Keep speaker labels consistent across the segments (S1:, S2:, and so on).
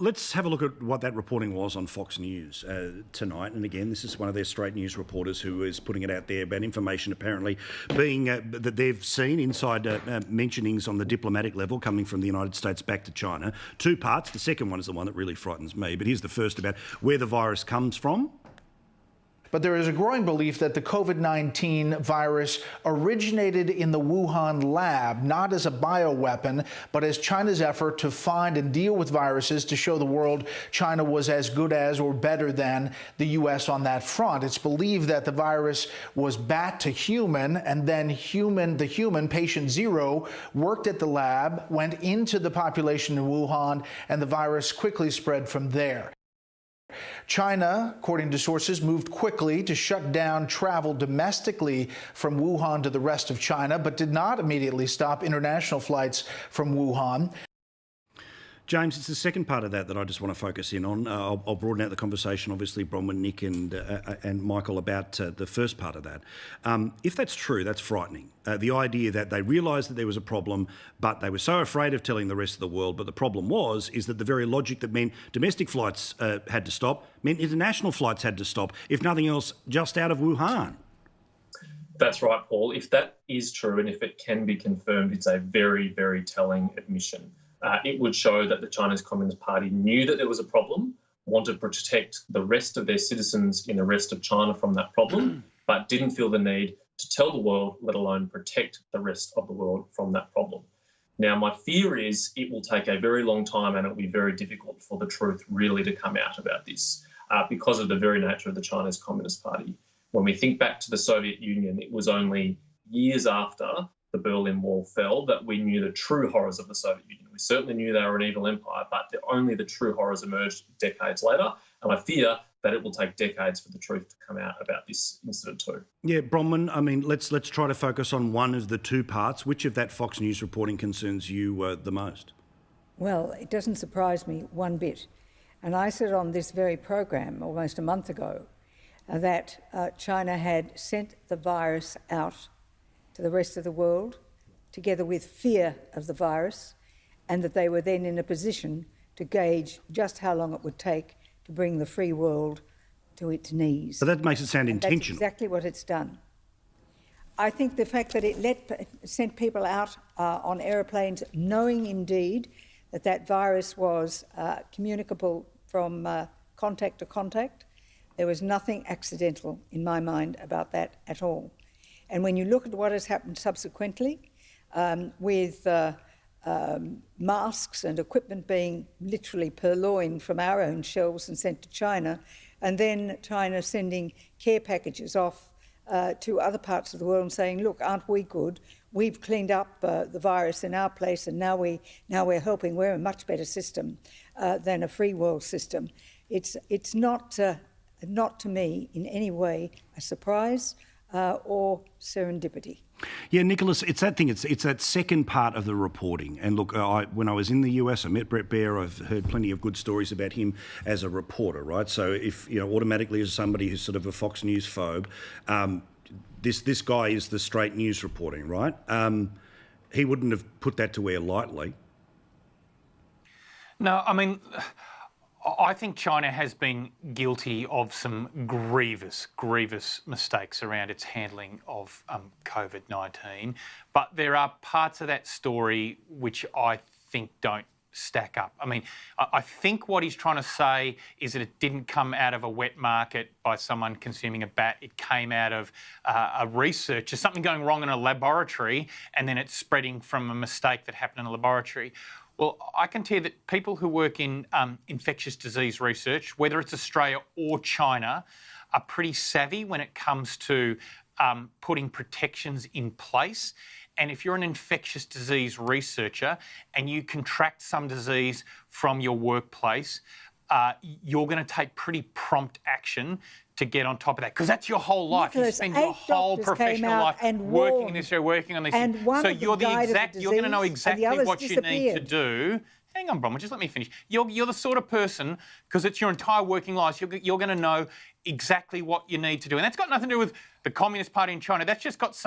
S1: Let's have a look at what that reporting was on Fox News tonight. And again, this is one of their straight news reporters who is putting it out there about information apparently being that they've seen inside mentionings on the diplomatic level coming from the United States back to China. Two parts. The second one is the one that really frightens me. But here's the first about where the virus comes from.
S2: But there is a growing belief that the COVID-19 virus originated in the Wuhan lab, not as a bioweapon, but as China's effort to find and deal with viruses to show the world China was as good as or better than the U.S. on that front. It's believed that the virus was bat to human, and then the human, patient zero, worked at the lab, went into the population in Wuhan, and the virus quickly spread from there. China, according to sources, moved quickly to shut down travel domestically from Wuhan to the rest of China, but did not immediately stop international flights from Wuhan.
S1: James, it's the second part of that I just want to focus in on. I'll broaden out the conversation, obviously, Bronwyn, Nick and Michael, about the first part of that. If that's true, that's frightening. The idea that they realised that there was a problem, but they were so afraid of telling the rest of the world. But the problem is that the very logic that meant domestic flights had to stop meant international flights had to stop, if nothing else, just out of Wuhan.
S3: That's right, Paul. If that is true and if it can be confirmed, it's a very, very telling admission. It would show that the Chinese Communist Party knew that there was a problem, wanted to protect the rest of their citizens in the rest of China from that problem, but didn't feel the need to tell the world, let alone protect the rest of the world from that problem. Now, my fear is it will take a very long time and it will be very difficult for the truth really to come out about this because of the very nature of the Chinese Communist Party. When we think back to the Soviet Union, it was only years after the Berlin Wall fell that we knew the true horrors of the Soviet Union. We certainly knew they were an evil empire, but only the true horrors emerged decades later. And I fear that it will take decades for the truth to come out about this incident too.
S1: Yeah, Bronwyn, I mean, let's try to focus on one of the two parts. Which of that Fox News reporting concerns you the most?
S4: Well, it doesn't surprise me one bit. And I said on this very program almost a month ago that China had sent the virus out to the rest of the world, together with fear of the virus, and that they were then in a position to gauge just how long it would take to bring the free world to its knees.
S1: So that makes it sound intentional.
S4: That's exactly what it's done. I think the fact that it sent people out on aeroplanes, knowing indeed that that virus was communicable from contact to contact, there was nothing accidental in my mind about that at all. And when you look at what has happened subsequently, with masks and equipment being literally purloined from our own shelves and sent to China, and then China sending care packages off to other parts of the world and saying, look, aren't we good? We've cleaned up the virus in our place, and now we're helping. We're a much better system than a free world system. It's not to me in any way a surprise or serendipity.
S1: Yeah, Nicholas, it's that thing. It's that second part of the reporting. And look, when I was in the US, I met Brett Baer. I've heard plenty of good stories about him as a reporter, right? So if, automatically as somebody who's sort of a Fox News phobe, this guy is the straight news reporting, right? He wouldn't have put that to air lightly.
S5: No, I mean, I think China has been guilty of some grievous mistakes around its handling of COVID-19. But there are parts of that story which I think don't stack up. I mean, I think what he's trying to say is that it didn't come out of a wet market by someone consuming a bat. It came out of a researcher, something going wrong in a laboratory, and then it's spreading from a mistake that happened in a laboratory. Well, I can tell you that people who work in infectious disease research, whether it's Australia or China, are pretty savvy when it comes to putting protections in place. And if you're an infectious disease researcher and you contract some disease from your workplace, you're going to take pretty prompt action to get on top of that, because that's your whole life.
S4: Nicholas,
S5: you spend your whole professional life working in this area, working on this. So you're you're going to know exactly what you need to do. Hang on, Bronwyn, just let me finish. You're the sort of person, because it's your entire working life, you're going to know exactly what you need to do. And that's got nothing to do with the Communist Party in China. That's just got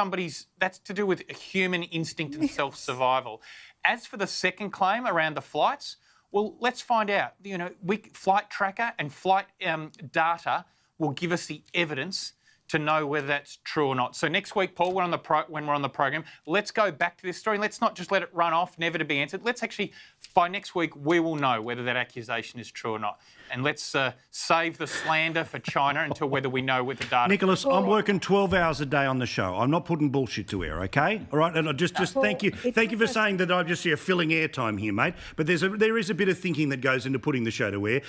S5: that's to do with a human instinct and self-survival. As for the second claim around the flights, Well, let's find out. Flight tracker and flight data will give us the evidence to know whether that's true or not. So next week, Paul, when we're on the program, let's go back to this story. Let's not just let it run off, never to be answered. Let's actually, by next week, we will know whether that accusation is true or not. And let's save the slander for China until whether we know with the data.
S1: Nicholas, I'm working 12 hours a day on the show. I'm not putting bullshit to air, okay? All right, and I just thank you for saying that I'm just filling airtime here, mate. But there is a bit of thinking that goes into putting the show to air.